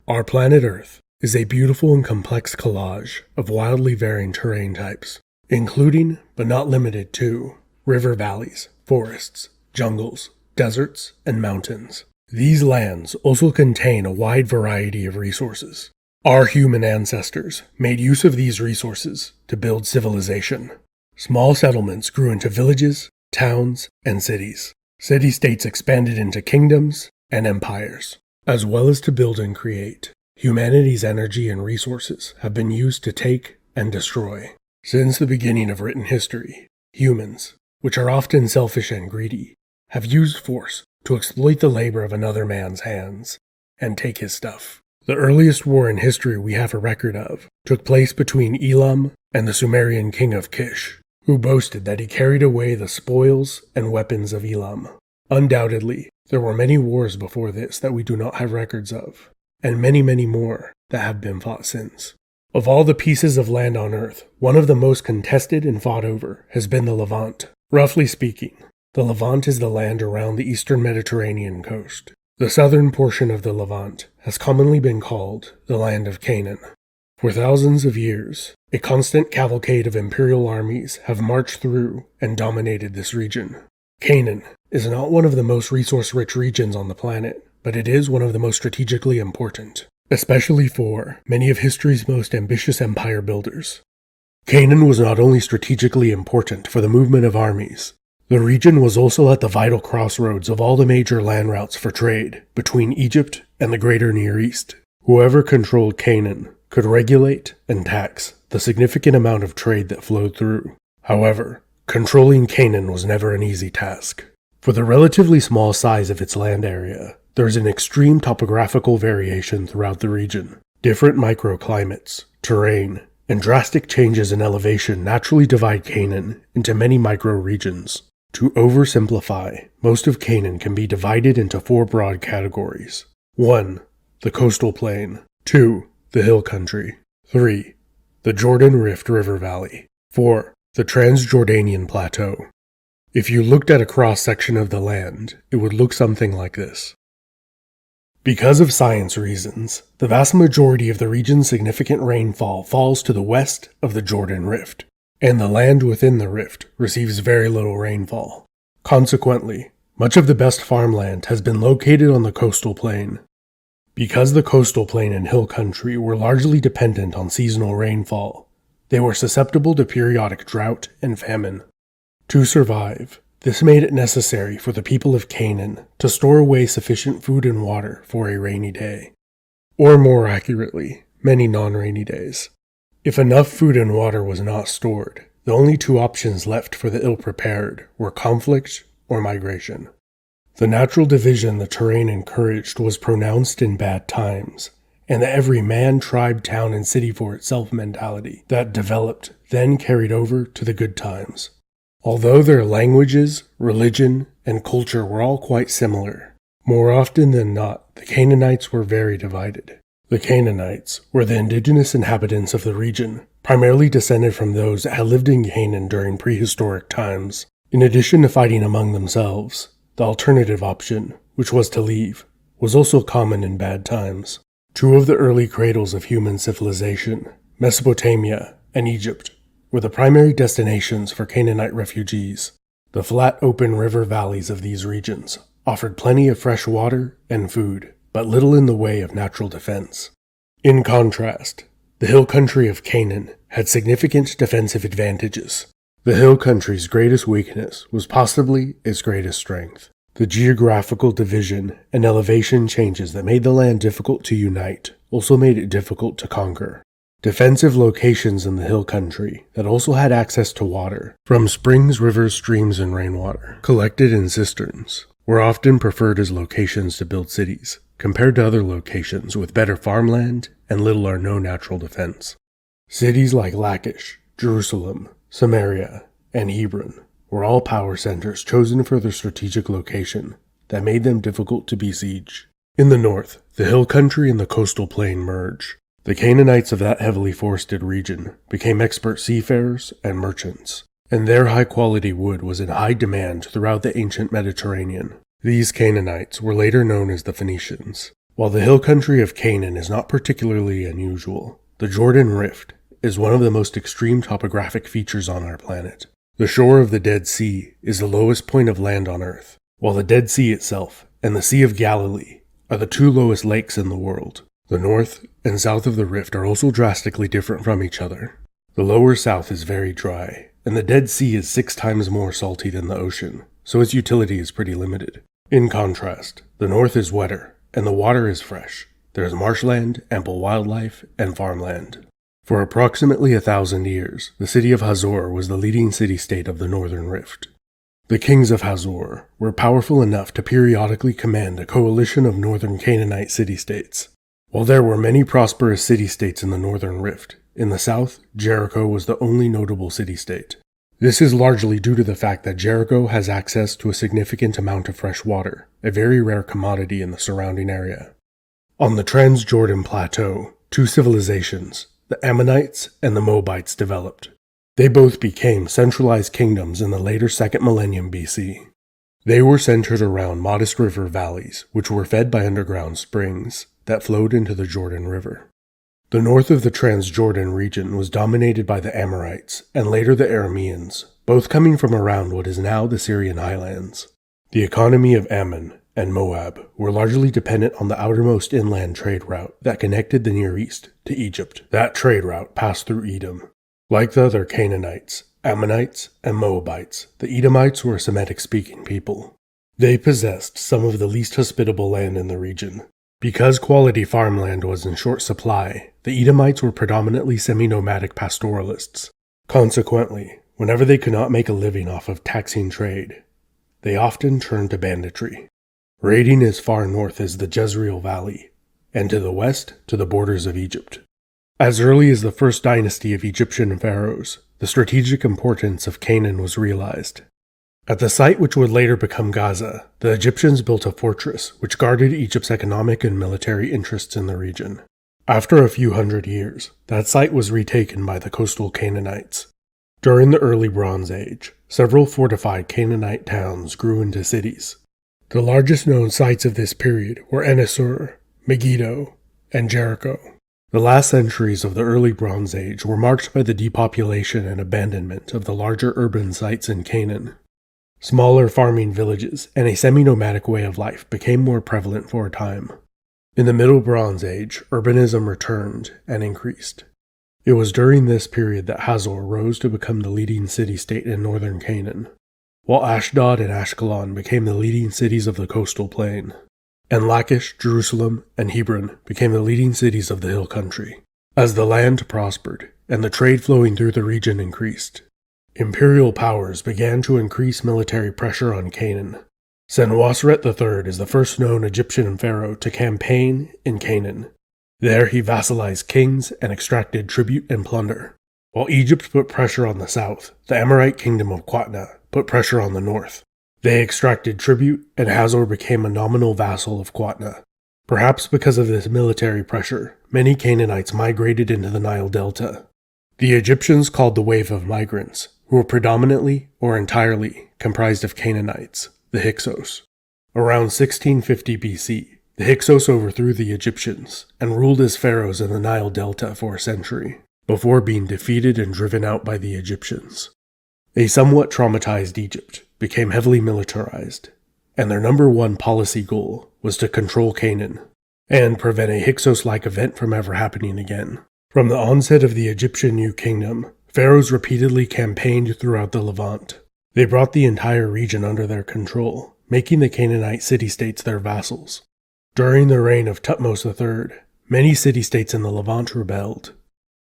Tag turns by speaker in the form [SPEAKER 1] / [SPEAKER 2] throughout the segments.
[SPEAKER 1] Our planet Earth is a beautiful and complex collage of wildly varying terrain types, including, but not limited to, river valleys, forests, jungles, deserts, and mountains. These lands also contain a wide variety of resources. Our human ancestors made use of these resources to build civilization. Small settlements grew into villages, towns, and cities. City-states expanded into kingdoms and empires. As well as to build and create, humanity's energy and resources have been used to take and destroy. Since the beginning of written history, humans, which are often selfish and greedy, have used force to exploit the labor of another man's hands and take his stuff. The earliest war in history we have a record of took place between Elam and the Sumerian king of Kish, who boasted that he carried away the spoils and weapons of Elam. Undoubtedly, there were many wars before this that we do not have records of, and many, many more that have been fought since. Of all the pieces of land on Earth, one of the most contested and fought over has been the Levant. Roughly speaking, the Levant is the land around the eastern Mediterranean coast. The southern portion of the Levant has commonly been called the Land of Canaan. For thousands of years, a constant cavalcade of imperial armies have marched through and dominated this region. Canaan is not one of the most resource-rich regions on the planet, but it is one of the most strategically important, especially for many of history's most ambitious empire builders. Canaan was not only strategically important for the movement of armies, the region was also at the vital crossroads of all the major land routes for trade between Egypt and the greater Near East. Whoever controlled Canaan could regulate and tax the significant amount of trade that flowed through. However, controlling Canaan was never an easy task. For the relatively small size of its land area, there is an extreme topographical variation throughout the region. Different microclimates, terrain, and drastic changes in elevation naturally divide Canaan into many micro-regions. To oversimplify, most of Canaan can be divided into four broad categories. 1. The coastal plain. 2. The hill country. 3. The Jordan Rift River Valley. 4. The Transjordanian Plateau. If you looked at a cross-section of the land, it would look something like this. Because of science reasons, the vast majority of the region's significant rainfall falls to the west of the Jordan Rift, and the land within the rift receives very little rainfall. Consequently, much of the best farmland has been located on the coastal plain. Because the coastal plain and hill country were largely dependent on seasonal rainfall, they were susceptible to periodic drought and famine. To survive, this made it necessary for the people of Canaan to store away sufficient food and water for a rainy day. Or more accurately, many non-rainy days. If enough food and water was not stored, the only two options left for the ill-prepared were conflict or migration. The natural division the terrain encouraged was pronounced in bad times, and the every man, tribe, town, and city for itself mentality that developed then carried over to the good times. Although their languages, religion, and culture were all quite similar, more often than not, the Canaanites were very divided. The Canaanites were the indigenous inhabitants of the region, primarily descended from those that had lived in Canaan during prehistoric times. In addition to fighting among themselves, the alternative option, which was to leave, was also common in bad times. Two of the early cradles of human civilization, Mesopotamia and Egypt, were the primary destinations for Canaanite refugees. The flat open river valleys of these regions offered plenty of fresh water and food, but little in the way of natural defense. In contrast, the hill country of Canaan had significant defensive advantages. The hill country's greatest weakness was possibly its greatest strength. The geographical division and elevation changes that made the land difficult to unite also made it difficult to conquer. Defensive locations in the hill country that also had access to water, from springs, rivers, streams, and rainwater, collected in cisterns, were often preferred as locations to build cities, compared to other locations with better farmland and little or no natural defense. Cities like Lachish, Jerusalem, Samaria, and Hebron were all power centers chosen for their strategic location that made them difficult to besiege. In the north, the hill country and the coastal plain merge. The Canaanites of that heavily forested region became expert seafarers and merchants, and their high-quality wood was in high demand throughout the ancient Mediterranean. These Canaanites were later known as the Phoenicians. While the hill country of Canaan is not particularly unusual, the Jordan Rift is one of the most extreme topographic features on our planet. The shore of the Dead Sea is the lowest point of land on Earth, while the Dead Sea itself and the Sea of Galilee are the two lowest lakes in the world. The north and south of the rift are also drastically different from each other. The lower south is very dry, and the Dead Sea is 6 times more salty than the ocean, so its utility is pretty limited. In contrast, the north is wetter, and the water is fresh. There is marshland, ample wildlife, and farmland. For approximately 1,000 years, the city of Hazor was the leading city-state of the Northern Rift. The kings of Hazor were powerful enough to periodically command a coalition of northern Canaanite city-states. While there were many prosperous city-states in the Northern Rift, in the south, Jericho was the only notable city-state. This is largely due to the fact that Jericho has access to a significant amount of fresh water, a very rare commodity in the surrounding area. On the Transjordan Plateau, 2 civilizations, the Ammonites and the Moabites, developed. They both became centralized kingdoms in the later 2nd millennium BC. They were centered around modest river valleys, which were fed by underground springs that flowed into the Jordan River. The north of the Transjordan region was dominated by the Amorites and later the Arameans, both coming from around what is now the Syrian highlands. The economy of Ammon and Moab were largely dependent on the outermost inland trade route that connected the Near East to Egypt. That trade route passed through Edom. Like the other Canaanites, Ammonites, and Moabites, the Edomites were a Semitic-speaking people. They possessed some of the least hospitable land in the region. Because quality farmland was in short supply, the Edomites were predominantly semi-nomadic pastoralists. Consequently, whenever they could not make a living off of taxing trade, they often turned to banditry, raiding as far north as the Jezreel Valley, and to the west to the borders of Egypt. As early as the first dynasty of Egyptian pharaohs, the strategic importance of Canaan was realized. At the site which would later become Gaza, the Egyptians built a fortress which guarded Egypt's economic and military interests in the region. After a few hundred years, that site was retaken by the coastal Canaanites. During the early Bronze Age, several fortified Canaanite towns grew into cities. The largest known sites of this period were Enasur, Megiddo, and Jericho. The last centuries of the early Bronze Age were marked by the depopulation and abandonment of the larger urban sites in Canaan. Smaller farming villages and a semi-nomadic way of life became more prevalent for a time. In the Middle Bronze Age, urbanism returned and increased. It was during this period that Hazor rose to become the leading city-state in northern Canaan, while Ashdod and Ashkelon became the leading cities of the coastal plain, and Lachish, Jerusalem, and Hebron became the leading cities of the hill country. As the land prospered and the trade flowing through the region increased, imperial powers began to increase military pressure on Canaan. Senwosret III is the first known Egyptian pharaoh to campaign in Canaan. There he vassalized kings and extracted tribute and plunder. While Egypt put pressure on the south, the Amorite kingdom of Qatna put pressure on the north. They extracted tribute, and Hazor became a nominal vassal of Qatna. Perhaps because of this military pressure, many Canaanites migrated into the Nile Delta. The Egyptians called the wave of migrants, who were predominantly or entirely comprised of Canaanites, the Hyksos. Around 1650 BC, the Hyksos overthrew the Egyptians and ruled as pharaohs in the Nile Delta for a century, before being defeated and driven out by the Egyptians. A somewhat traumatized Egypt became heavily militarized, and their number one policy goal was to control Canaan and prevent a Hyksos-like event from ever happening again. From the onset of the Egyptian New Kingdom, pharaohs repeatedly campaigned throughout the Levant. They brought the entire region under their control, making the Canaanite city-states their vassals. During the reign of Thutmose III, many city-states in the Levant rebelled,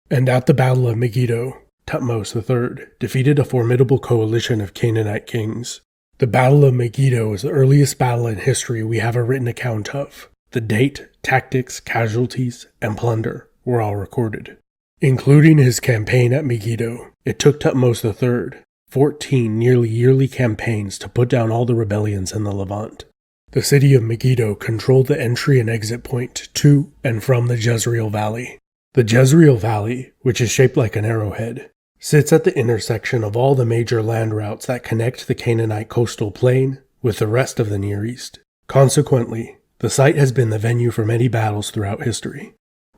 [SPEAKER 1] and at the Battle of Megiddo, Thutmose III defeated a formidable coalition of Canaanite kings. The Battle of Megiddo is the earliest battle in history we have a written account of. The date, tactics, casualties, and plunder were all recorded. Including his campaign at Megiddo, it took Thutmose III 14 nearly yearly campaigns to put down all the rebellions in the Levant. The city of Megiddo controlled the entry and exit point to and from the Jezreel Valley. The Jezreel Valley, which is shaped like an arrowhead, sits at the intersection of all the major land routes that connect the Canaanite coastal plain with the rest of the Near East. Consequently, The site has been the venue for many battles throughout history.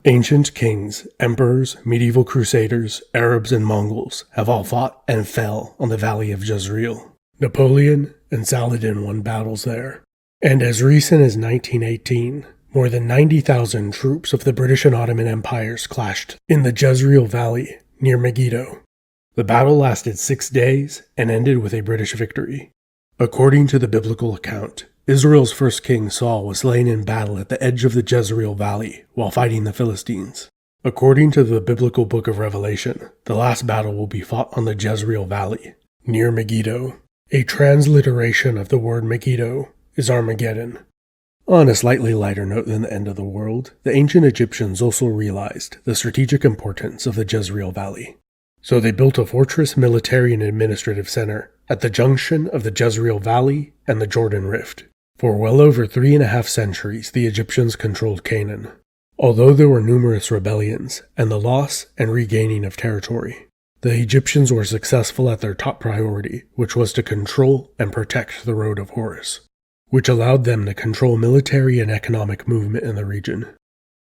[SPEAKER 1] Ancient kings, emperors, medieval crusaders, Arabs, and Mongols have all fought and fell on the Valley of Jezreel. Napoleon and Saladin won battles there. And as recent as 1918, more than 90,000 troops of the British and Ottoman empires clashed in the Jezreel Valley near Megiddo. The battle lasted 6 days and ended with a British victory. According to the biblical account, Israel's first king Saul was slain in battle at the edge of the Jezreel Valley while fighting the Philistines. According to the biblical book of Revelation, the last battle will be fought on the Jezreel Valley, near Megiddo. A transliteration of the word Megiddo is Armageddon. On a slightly lighter note than the end of the world, the ancient Egyptians also realized the strategic importance of the Jezreel Valley. So they built a fortress, military, and administrative center at the junction of the Jezreel Valley and the Jordan Rift. For well over 3.5 centuries, the Egyptians controlled Canaan, although there were numerous rebellions and the loss and regaining of territory. The Egyptians were successful at their top priority, which was to control and protect the Road of Horus, which allowed them to control military and economic movement in the region.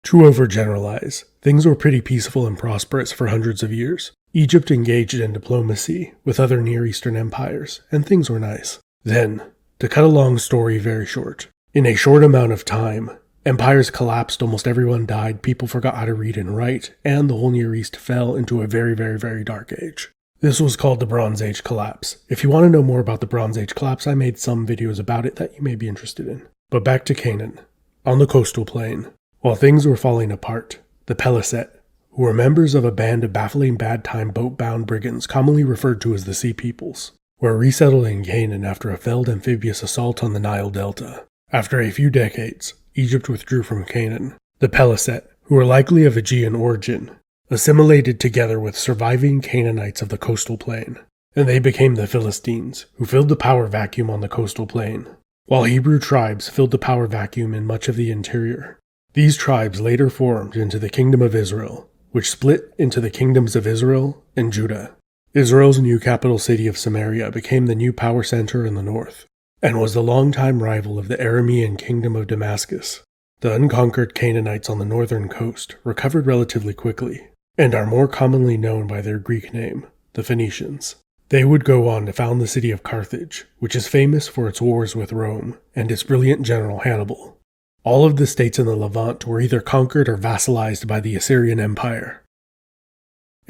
[SPEAKER 1] To overgeneralize, things were pretty peaceful and prosperous for hundreds of years. Egypt engaged in diplomacy with other Near Eastern empires, and things were nice. Then, to cut a long story very short, in a short amount of time, empires collapsed, almost everyone died, people forgot how to read and write, and the whole Near East fell into a very, very, very dark age. This was called the Bronze Age collapse. If you want to know more about the Bronze Age collapse, I made some videos about it that you may be interested in. But back to Canaan. On the coastal plain, while things were falling apart, the Peliset, who were members of a band of baffling bad-time boat-bound brigands commonly referred to as the Sea Peoples, were resettled in Canaan after a failed amphibious assault on the Nile Delta. After a few decades, Egypt withdrew from Canaan. The Peliset, who were likely of Aegean origin, assimilated together with surviving Canaanites of the coastal plain, and they became the Philistines, who filled the power vacuum on the coastal plain, while Hebrew tribes filled the power vacuum in much of the interior. These tribes later formed into the Kingdom of Israel, which split into the kingdoms of Israel and Judah. Israel's new capital city of Samaria became the new power center in the north, and was the longtime rival of the Aramean kingdom of Damascus. The unconquered Canaanites on the northern coast recovered relatively quickly, and are more commonly known by their Greek name, the Phoenicians. They would go on to found the city of Carthage, which is famous for its wars with Rome and its brilliant general Hannibal. All of the states in the Levant were either conquered or vassalized by the Assyrian Empire.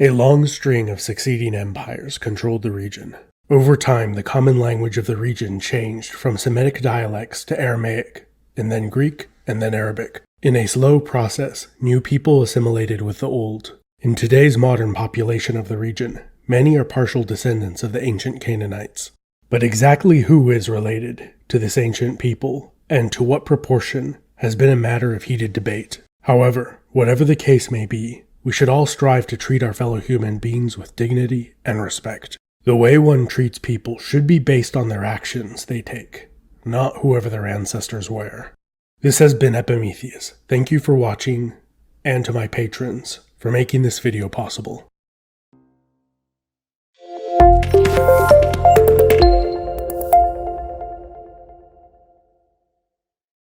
[SPEAKER 1] A long string of succeeding empires controlled the region. Over time, the common language of the region changed from Semitic dialects to Aramaic, and then Greek, and then Arabic. In a slow process, new people assimilated with the old. In today's modern population of the region, many are partial descendants of the ancient Canaanites. But exactly who is related to this ancient people, and to what proportion, has been a matter of heated debate. However, whatever the case may be, we should all strive to treat our fellow human beings with dignity and respect. The way one treats people should be based on their actions they take, not whoever their ancestors were. This has been Epimetheus. Thank you for watching, and to my patrons for making this video possible.